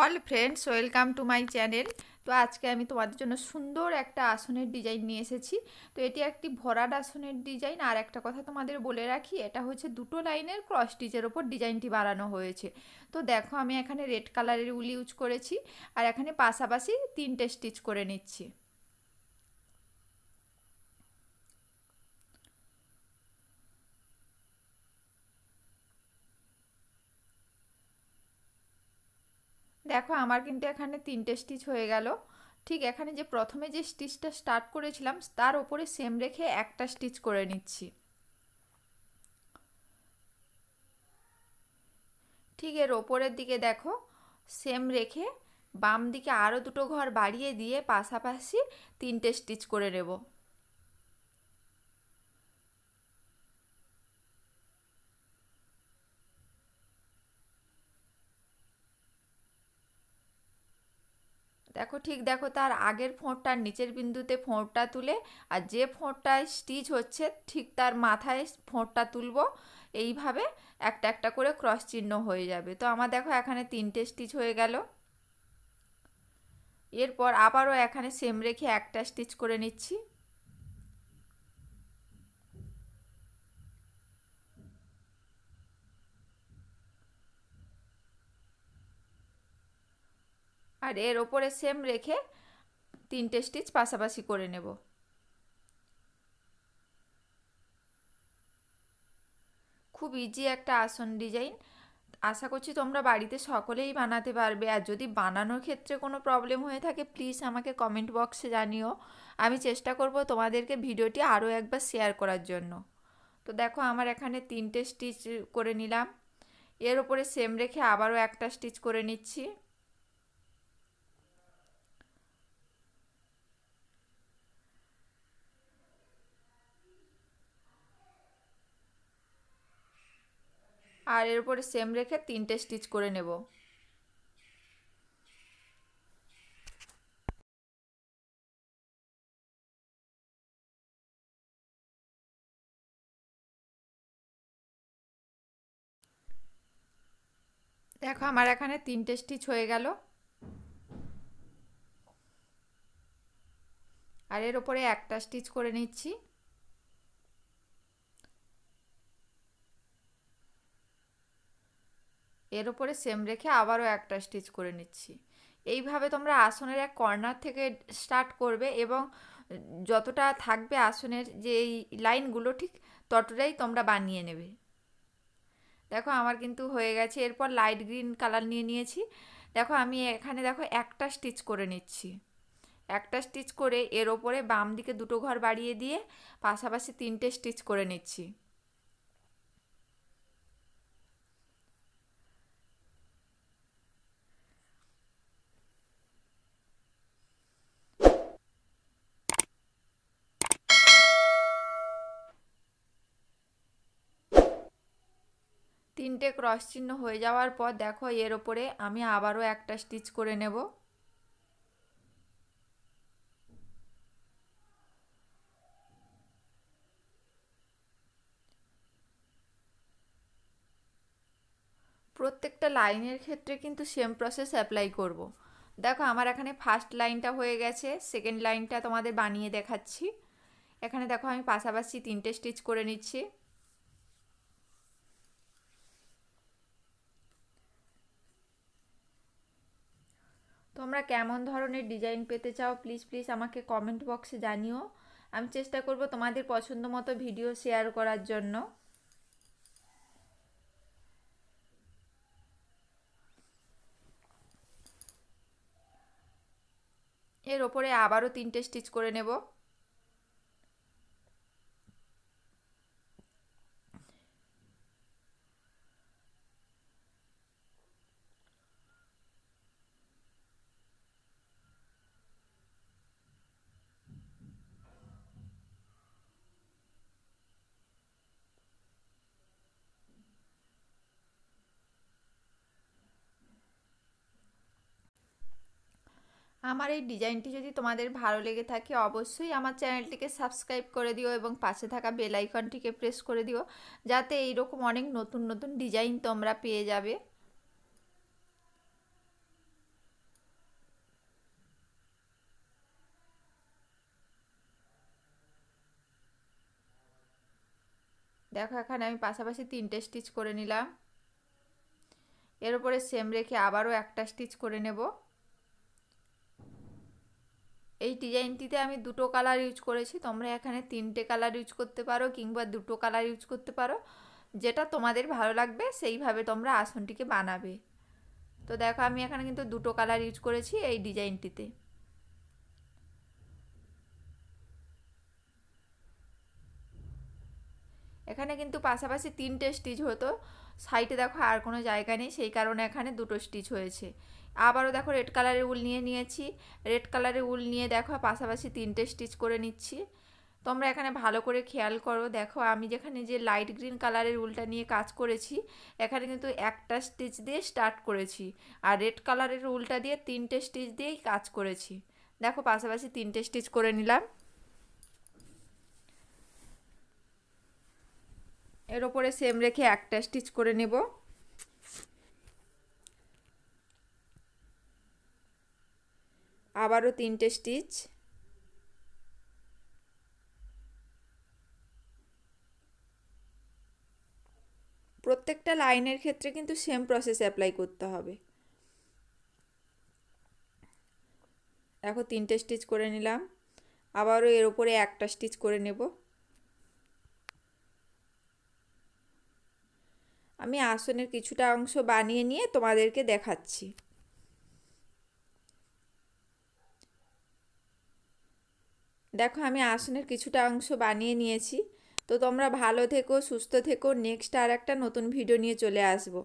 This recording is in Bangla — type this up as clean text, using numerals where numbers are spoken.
All friends welcome to my channel. তো আজকে আমি তোমাদের জন্য সুন্দর একটা আসনের ডিজাইন নিয়ে এসেছি। তো এটি একটি ভরাট আসনের ডিজাইন। আর একটা কথা তোমাদের বলে রাখি, এটা হচ্ছে দুটো লাইনের ক্রস স্টিচের ওপর ডিজাইনটি বানানো হয়েছে। তো দেখো আমি এখানে রেড কালারের উল ইউজ করেছি, আর এখানে পাশাপাশি 3টে স্টিচ করে নিচ্ছি। দেখো আমার কিন্তু এখানে 3টে স্টিচ হয়ে গেল। ঠিক এখানে যে প্রথমে যে স্টিচটা স্টার্ট করেছিলাম তার ওপরে সেম রেখে একটা স্টিচ করে নিচ্ছি। ঠিক এর ওপরের দিকে দেখো সেম রেখে বাম দিকে আরও দুটো ঘর বাড়িয়ে দিয়ে পাশাপাশি 3টে স্টিচ করে নেব। দেখো ঠিক দেখো তার আগের ফোঁটটার নিচের বিন্দুতে ফোঁটটা তুলে, আর যে ফোঁটটায় স্টিচ হচ্ছে ঠিক তার মাথায় ফোঁটটা তুলব। এইভাবে একটা একটা করে ক্রস চিহ্ন হয়ে যাবে। তো আমার দেখো এখানে 3টে স্টিচ হয়ে গেল। এরপর আবারও এখানে সেম রেখে একটা স্টিচ করে নিচ্ছি। আর এর ওপরে সেম রেখে 3টে স্টিচ পাশাপাশি করে নেব। খুব ইজি একটা আসন ডিজাইন। আশা করছি তোমরা বাড়িতে সকলেই বানাতে পারবে। আর যদি বানানোর ক্ষেত্রে কোনো প্রবলেম হয়ে থাকে প্লিজ আমাকে কমেন্ট বক্সে জানিও। আমি চেষ্টা করব তোমাদেরকে ভিডিওটি আরও একবার শেয়ার করার জন্য। তো দেখো আমার এখানে 3টে স্টিচ করে নিলাম। এর ওপরে সেম রেখে আবারও একটা স্টিচ করে নিচ্ছি। আর এর উপরে সেম রেখে 3টে স্টিচ করে নেব। দেখো আমার এখানে 3টে স্টিচ হয়ে গেল। আর এর ওপরে একটা স্টিচ করে নিচ্ছি। এর ওপরে সেম রেখে আবারও একটা স্টিচ করে নিচ্ছি। এইভাবে তোমরা আসনের এক কর্নার থেকে স্টার্ট করবে এবং যতটা থাকবে আসনের যে এই লাইনগুলো ঠিক ততটাই তোমরা বানিয়ে নেবে। দেখো আমার কিন্তু হয়ে গেছে। এরপর লাইট গ্রিন কালার নিয়ে নিয়েছি। দেখো আমি এখানে দেখো একটা স্টিচ করে নিচ্ছি। একটা স্টিচ করে এর ওপরে বাম দিকে দুটো ঘর বাড়িয়ে দিয়ে পাশাপাশি 3টে স্টিচ করে নিচ্ছি। তিনটে ক্রস চিহ্ন হয়ে যাওয়ার পর দেখো এর ওপরে আমি আবারও একটা স্টিচ করে নেব। প্রত্যেকটা লাইনের ক্ষেত্রে কিন্তু সেম প্রসেস অ্যাপ্লাই করব। দেখো আমার এখানে ফার্স্ট লাইনটা হয়ে গেছে, সেকেন্ড লাইনটা তোমাদের বানিয়ে দেখাচ্ছি। এখানে দেখো আমি পাশাপাশি 3টে স্টিচ করে নিচ্ছি। তোমরা কেমন ধরনের ডিজাইন পেতে চাও প্লিজ প্লিজ আমাকে কমেন্ট বক্সে জানিও। আমি চেষ্টা করব তোমাদের পছন্দ মতো ভিডিও শেয়ার করার জন্য। এর ওপরে আবারও 3টে স্টিচ করে নেব। আমার এই ডিজাইনটি যদি তোমাদের ভালো লেগে থাকে অবশ্যই আমার চ্যানেলটিকে সাবস্ক্রাইব করে দিও এবং পাশে থাকা বেল আইকনটিকে প্রেস করে দিও, যাতে এইরকম অনেক নতুন নতুন ডিজাইন তোমরা পেয়ে যাবে। দেখো এখানে আমি পাশাপাশি 3টে স্টিচ করে নিলাম। এর উপরে সেম রেখে আবারও একটা স্টিচ করে নেব। এই ডিজাইনটিতে আমি দুটো কালার ইউজ করেছি, তোমরা এখানে 3টে কালার ইউজ করতে পারো কিংবা দুটো কালার ইউজ করতে পারো, যেটা তোমাদের ভালো লাগবে সেইভাবে তোমরা আসনটিকে বানাবে। তো দেখো আমি এখানে কিন্তু দুটো কালার ইউজ করেছি এই ডিজাইনটিতে। এখানে কিন্তু পাশাপাশি 3টে স্টিচ হতো, সাইডে দেখো আর কোনো জায়গা নেই, সেই কারণে এখানে দুটো স্টিচ হয়েছে। আবারও দেখো রেড কালারের উল নিয়ে নিয়েছি, রেড কালারের উল নিয়ে দেখো পাশাপাশি 3টে স্টিচ করে নিচ্ছি। তোমরা এখানে ভালো করে খেয়াল করো, দেখো আমি যেখানে যে লাইট গ্রিন কালারের উলটা নিয়ে কাজ করেছি এখানে কিন্তু একটা স্টিচ দিয়ে স্টার্ট করেছি, আর রেড কালারের উলটা দিয়ে 3টে স্টিচ দিয়েই কাজ করেছি। দেখো পাশাপাশি 3টে স্টিচ করে নিলাম। এর ওপরে সেম রেখে একটা স্টিচ করে নেব। আবারও 3টে স্টিচ। প্রত্যেকটা লাইনের ক্ষেত্রে কিন্তু সেম প্রসেস অ্যাপ্লাই করতে হবে। দেখো 3টে স্টিচ করে নিলাম, আবারও এর ওপরে একটা স্টিচ করে নেব। আমি আসনের কিছুটা অংশ বানিয়ে নিয়ে তোমাদেরকে দেখাচ্ছি। দেখো আমি আসনের কিছুটা অংশ বানিয়ে নিয়েছি। তো তোমরা ভালো থেকো, সুস্থ থেকো, নেক্সট আর একটা নতুন ভিডিও নিয়ে চলে আসবো।